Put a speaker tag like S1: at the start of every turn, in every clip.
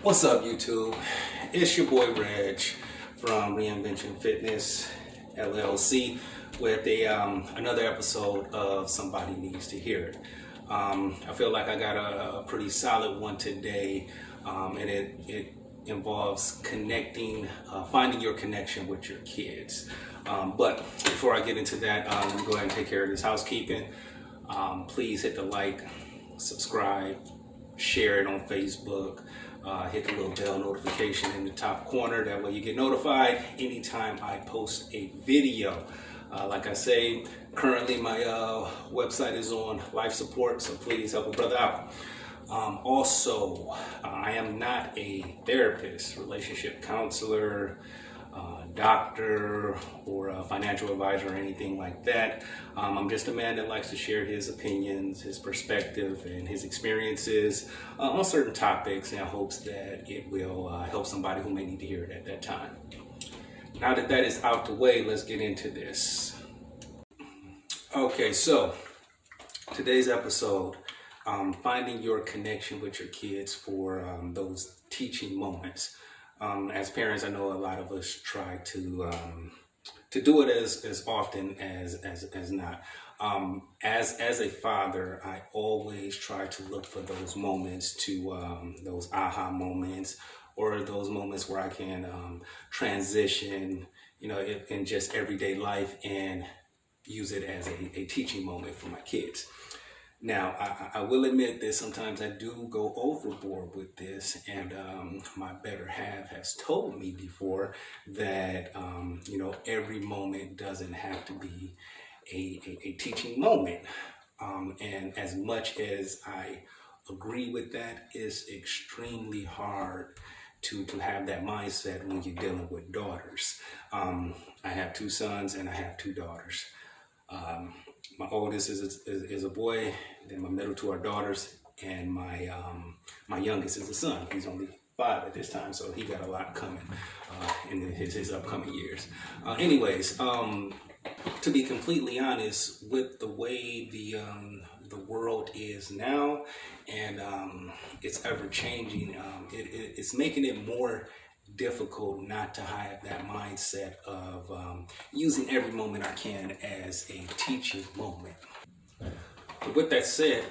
S1: What's up, YouTube? It's your boy Reg from Reinvention Fitness LLC with another episode of Somebody Needs to Hear It. I feel like I got a pretty solid one today, and it involves connecting, finding your connection with your kids. But before I get into that, let me go ahead and take care of this housekeeping. Please hit the like, subscribe, share it on Facebook. Hit the little bell notification in the top corner. That way you get notified anytime I post a video. Like I say, currently my website is on life support, so please help a brother out. Also, I am not a therapist, relationship counselor, doctor, or a financial advisor or anything like that. I'm just a man that likes to share his opinions, his perspective, and his experiences on certain topics in hopes that it will help somebody who may need to hear it at that time. Now that that is out the way, let's get into this. Okay, so today's episode, finding your connection with your kids for those teaching moments. As parents, I know a lot of us try to do it as often as not. As a father, I always try to look for those moments, those aha moments, or those moments where I can transition, in just everyday life and use it as a teaching moment for my kids. Now, I will admit that sometimes I do go overboard with this, and my better half has told me before that, every moment doesn't have to be a teaching moment. And as much as I agree with that, it's extremely hard to have that mindset when you're dealing with daughters. I have two sons and I have two daughters. My oldest is a boy, then my middle two are daughters, and my youngest is a son. He's only 5 at this time, so he got a lot coming in his upcoming years. Anyways, to be completely honest, with the way the world is now, and it's ever changing, it's making it more difficult not to have that mindset of using every moment I can as a teaching moment. But with that said,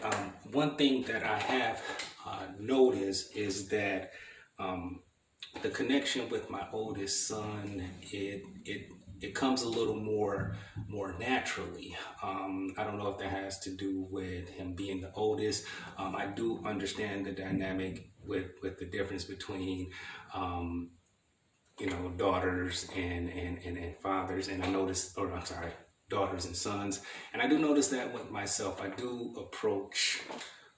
S1: one thing that I have noticed is that the connection with my oldest son, it comes a little more naturally. I don't know if that has to do with him being the oldest. I do understand the dynamic with the difference between daughters and fathers, and daughters and sons. And I do notice that with myself. I do approach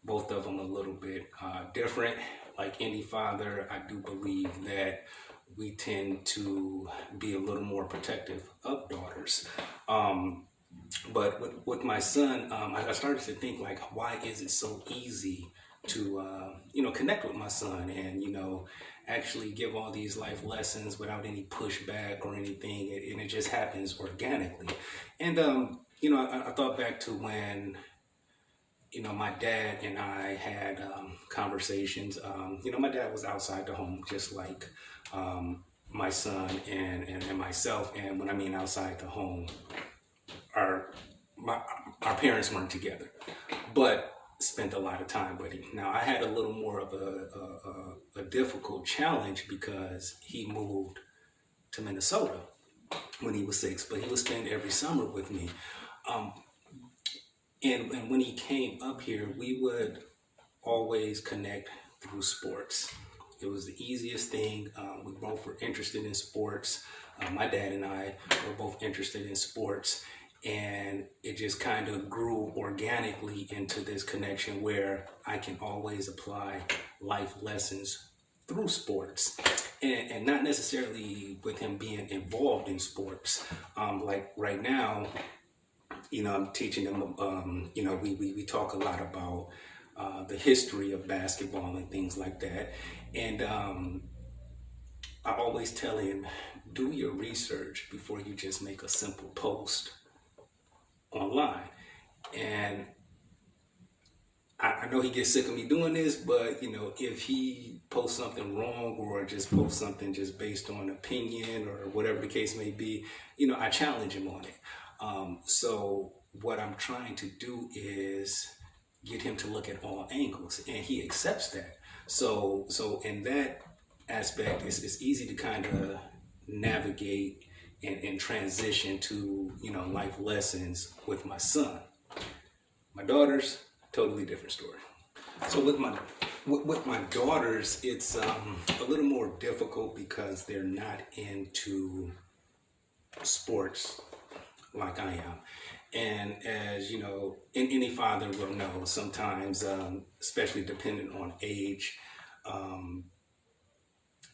S1: both of them a little bit different. Like any father, I do believe that we tend to be a little more protective of daughters. But with my son, I started to think, like, why is it so easy to connect with my son and actually give all these life lessons without any pushback or anything, and it just happens organically. And I thought back to when my dad and I had conversations. My dad was outside the home, just like my son and myself. And when I mean outside the home, our parents weren't together, but spent a lot of time with him. Now, I had a little more of a difficult challenge because he moved to Minnesota when he was 6, but he would spend every summer with me. And when he came up here, we would always connect through sports. It was the easiest thing. We both were interested in sports. My dad and I were both interested in sports. And it just kind of grew organically into this connection where I can always apply life lessons through sports, and not necessarily with him being involved in sports. Like right now, I'm teaching him, we talk a lot about the history of basketball and things like that. And I always tell him, do your research before you just make a simple post online. And I know he gets sick of me doing this, but if he posts something wrong or just posts something just based on opinion or whatever the case may be, I challenge him on it. So what I'm trying to do is get him to look at all angles, and he accepts that. So in that aspect, it's easy to kind of navigate and transition to life lessons with my son. My daughters, totally different story. So with my daughters, it's a little more difficult because they're not into sports like I am. And as you know, any father will know, sometimes, especially depending on age,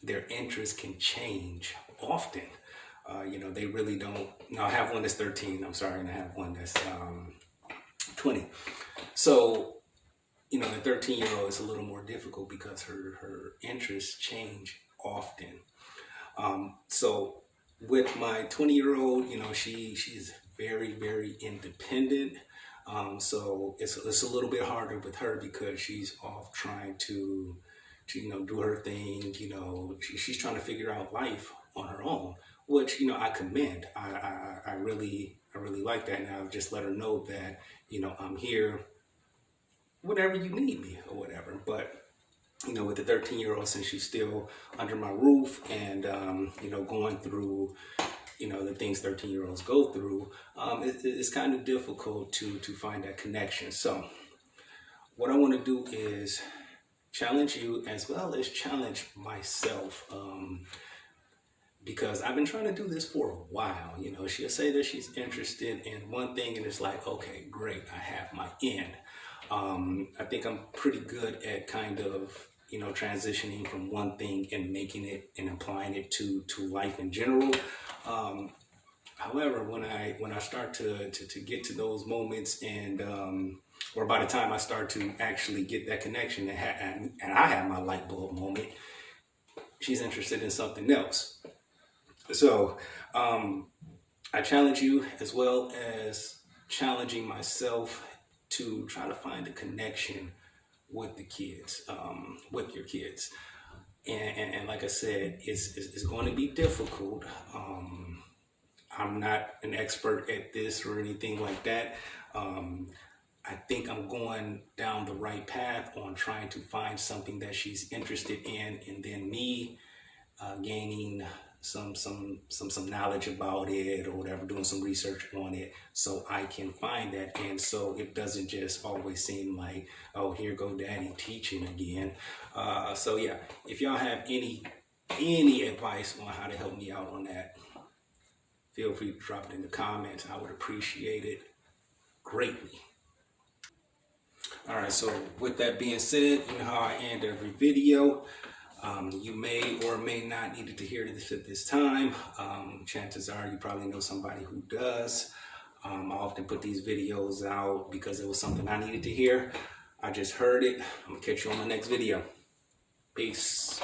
S1: their interests can change often. They really don't. No, I have one that's 13. I'm sorry, and I have one that's 20. So, the 13-year-old is a little more difficult because her interests change often. So with my 20-year-old, she's very, very independent. So it's a little bit harder with her because she's off trying to do her thing. She's trying to figure out life on her own, which I commend. I really like that, and I've just let her know that I'm here whenever you need me or whatever. But with the 13-year-old, since she's still under my roof and going through the things 13-year-olds go through, it's kind of difficult to find that connection. So what I want to do is challenge you as well as challenge myself, because I've been trying to do this for a while. She'll say that she's interested in one thing, and it's like, okay, great, I have my end. I think I'm pretty good at kind of transitioning from one thing and making it and applying it to life in general. However, when I start to get to those moments, and or by the time I start to actually get that connection, and I have my light bulb moment, she's interested in something else. So I challenge you as well as challenging myself to try to find a connection with the kids, with your kids. And like I said, it's going to be difficult. I'm not an expert at this or anything like that. I think I'm going down the right path on trying to find something that she's interested in, and then me gaining some knowledge about it or whatever, doing some research on it so I can find that, and so it doesn't just always seem like, oh, here go daddy teaching again. So yeah, if y'all have any advice on how to help me out on that, feel free to drop it in the comments. I would appreciate it greatly. All right, so with that being said, you know how I end every video. You may or may not need to hear this at this time. Chances are you probably know somebody who does. I often put these videos out because it was something I needed to hear. I just heard it. I'm gonna catch you on the next video. Peace.